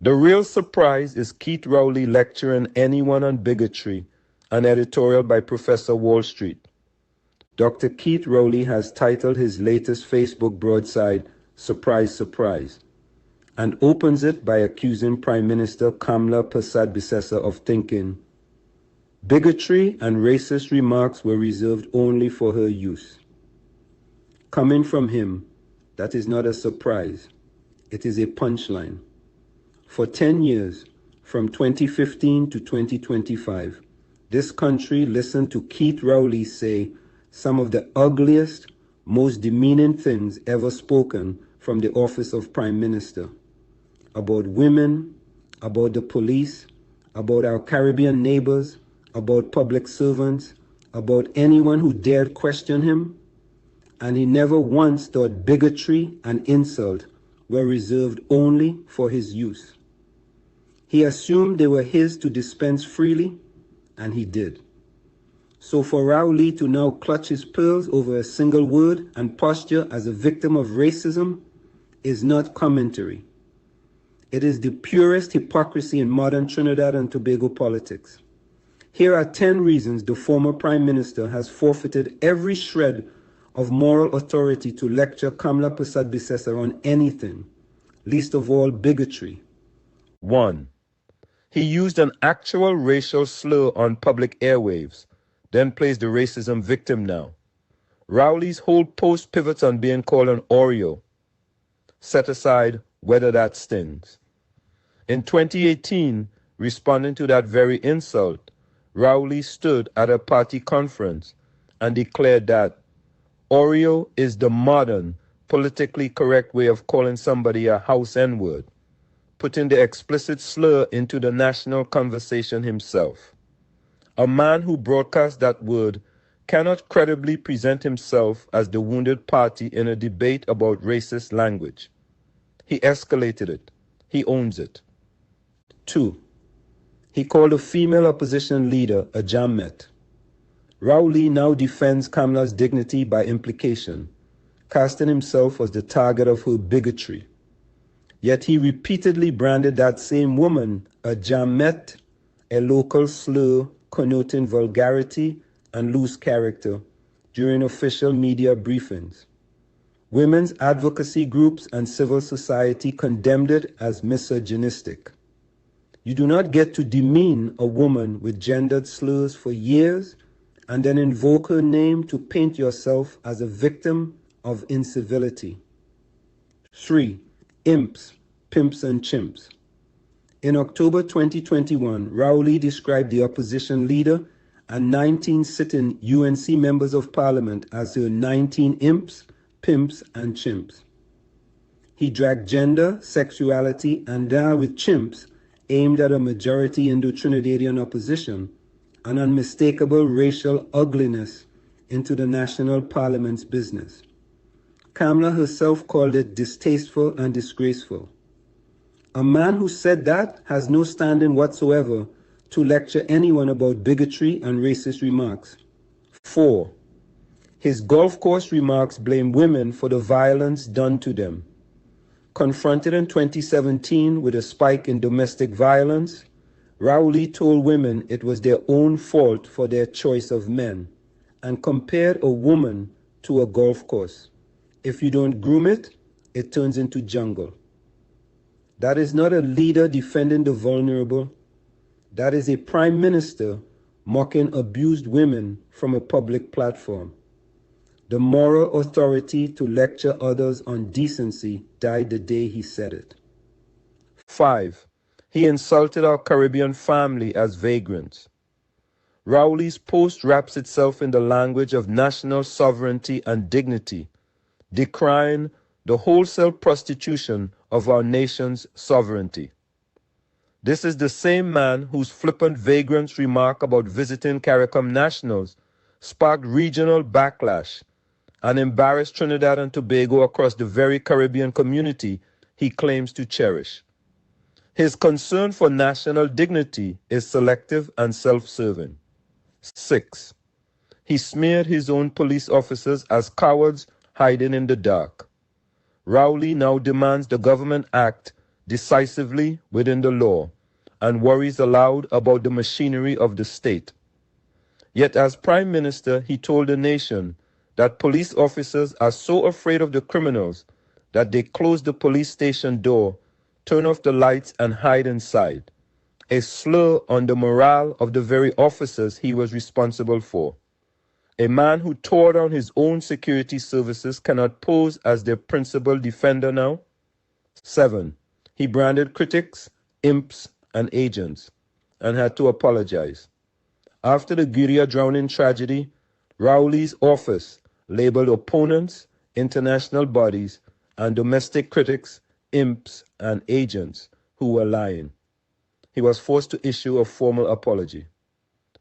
The real surprise is Keith Rowley lecturing anyone on bigotry, an editorial by Professor Wall Street. Dr. Keith Rowley has titled his latest Facebook broadside, "Surprise, Surprise," and opens it by accusing Prime Minister Kamala Persad-Bissessar of thinking bigotry and racist remarks were reserved only for her use. Coming from him, that is not a surprise. It is a punchline. For 10 years, from 2015 to 2025, this country listened to Keith Rowley say some of the ugliest, most demeaning things ever spoken from the office of Prime Minister. About women, about the police, about our Caribbean neighbors, about public servants, about anyone who dared question him, and he never once thought bigotry and insult were reserved only for his use. He assumed they were his to dispense freely, and he did. So for Rowley to now clutch his pearls over a single word and posture as a victim of racism is not commentary. It is the purest hypocrisy in modern Trinidad and Tobago politics. Here are 10 reasons the former Prime Minister has forfeited every shred of moral authority to lecture Kamala Persad-Bissessar on anything, least of all bigotry. 1. He used an actual racial slur on public airwaves, then plays the racism victim now. Rowley's whole post pivots on being called an Oreo. Set aside whether that stings. In 2018, responding to that very insult, Rowley stood at a party conference and declared that Oreo is the modern, politically correct way of calling somebody a house N-word, putting the explicit slur into the national conversation himself. A man who broadcasts that word cannot credibly present himself as the wounded party in a debate about racist language. He escalated it. He owns it. 2. He called a female opposition leader a jammet. Rowley now defends Kamala's dignity by implication, casting himself as the target of her bigotry. Yet he repeatedly branded that same woman a jammet, a local slur connoting vulgarity and loose character, during official media briefings. Women's advocacy groups and civil society condemned it as misogynistic. You do not get to demean a woman with gendered slurs for years and then invoke her name to paint yourself as a victim of incivility. 3. Imps, pimps and chimps. In October 2021, Rowley described the opposition leader and 19 sitting UNC members of parliament as her 19 imps, pimps and chimps. He dragged gender, sexuality and now with chimps aimed at a majority Indo-Trinidadian opposition, an unmistakable racial ugliness into the national parliament's business. Kamala herself called it distasteful and disgraceful. A man who said that has no standing whatsoever to lecture anyone about bigotry and racist remarks. 4. His golf course remarks blame women for the violence done to them. Confronted in 2017 with a spike in domestic violence, Rowley told women it was their own fault for their choice of men and compared a woman to a golf course. If you don't groom it, it turns into jungle. That is not a leader defending the vulnerable. That is a prime minister mocking abused women from a public platform. The moral authority to lecture others on decency died the day he said it. 5. He insulted our Caribbean family as vagrants. Rowley's post wraps itself in the language of national sovereignty and dignity, decrying the wholesale prostitution of our nation's sovereignty. This is the same man whose flippant vagrants' remark about visiting CARICOM nationals sparked regional backlash and embarrassed Trinidad and Tobago across the very Caribbean community he claims to cherish. His concern for national dignity is selective and self-serving. 6. He smeared his own police officers as cowards hiding in the dark. Rowley now demands the government act decisively within the law and worries aloud about the machinery of the state. Yet as Prime Minister, he told the nation that police officers are so afraid of the criminals that they close the police station door, turn off the lights, and hide inside, a slur on the morale of the very officers he was responsible for. A man who tore down his own security services cannot pose as their principal defender now. 7. He branded critics, imps, and agents, and had to apologize. After the Guria drowning tragedy, Rowley's office labeled opponents, international bodies, and domestic critics, imps, and agents who were lying. He was forced to issue a formal apology.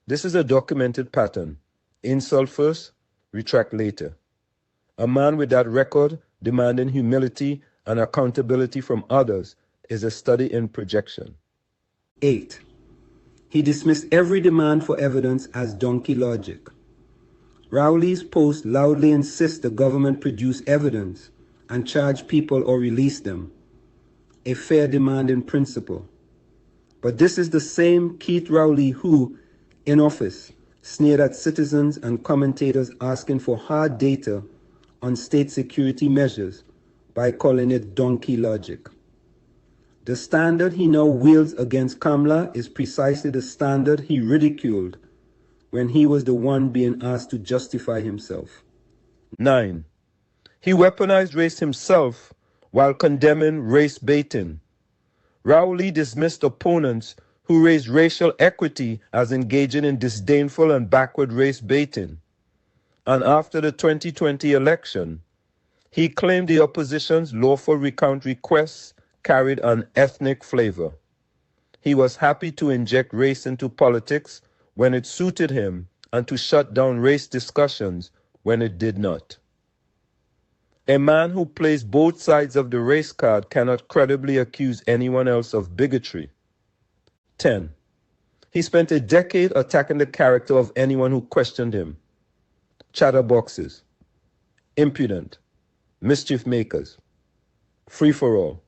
This is a documented pattern. Insult first, retract later. A man with that record, demanding humility and accountability from others, is a study in projection. 8. He dismissed every demand for evidence as donkey logic. Rowley's post loudly insists the government produce evidence and charge people or release them, a fair demand in principle. But this is the same Keith Rowley who, in office, sneered at citizens and commentators asking for hard data on state security measures by calling it donkey logic. The standard he now wields against Kamala is precisely the standard he ridiculed when he was the one being asked to justify himself. 9. He weaponized race himself while condemning race baiting. Rowley dismissed opponents who raised racial equity as engaging in disdainful and backward race baiting. And after the 2020 election, he claimed the opposition's lawful recount requests carried an ethnic flavor. He was happy to inject race into politics when it suited him and to shut down race discussions when it did not. A man who plays both sides of the race card cannot credibly accuse anyone else of bigotry. 10. He spent a decade attacking the character of anyone who questioned him. Chatterboxes, impudent, mischief makers, free-for-all.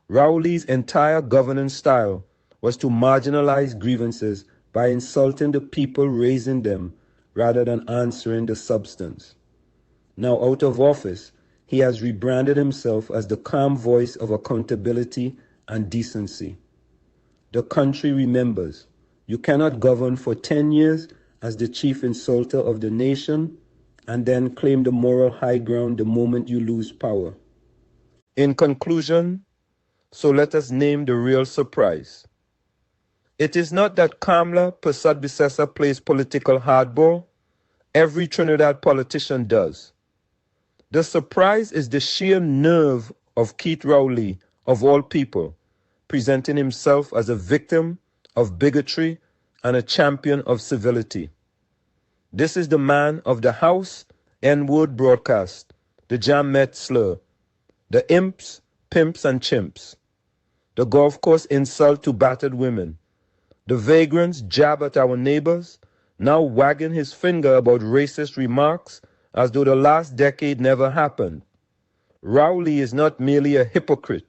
Rowley's entire governance style was to marginalize grievances by insulting the people raising them rather than answering the substance. Now out of office, he has rebranded himself as the calm voice of accountability and decency. The country remembers, you cannot govern for 10 years as the chief insulter of the nation and then claim the moral high ground the moment you lose power. In conclusion, so let us name the real surprise. It is not that Kamala Persad-Bissessar plays political hardball. Every Trinidad politician does. The surprise is the sheer nerve of Keith Rowley, of all people, presenting himself as a victim of bigotry and a champion of civility. This is the man of the House N-word broadcast, the Jam Met slur, the imps, pimps, and chimps, the golf course insult to battered women, the vagrant's jab at our neighbors, now wagging his finger about racist remarks as though the last decade never happened. Rowley is not merely a hypocrite.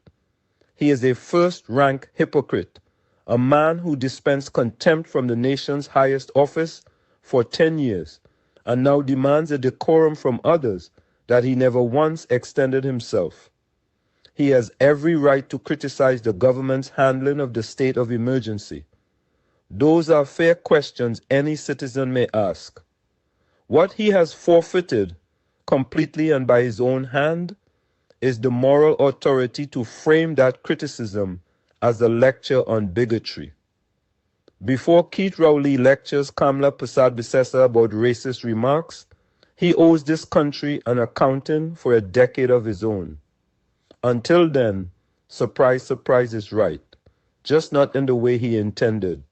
He is a first-rank hypocrite, a man who dispensed contempt from the nation's highest office for 10 years and now demands a decorum from others that he never once extended himself. He has every right to criticize the government's handling of the state of emergency. Those are fair questions any citizen may ask. What he has forfeited, completely and by his own hand, is the moral authority to frame that criticism as a lecture on bigotry. Before Keith Rowley lectures Kamala Persad-Bissessar about racist remarks, he owes this country an accounting for a decade of his own. Until then, surprise, surprise is right, just not in the way he intended.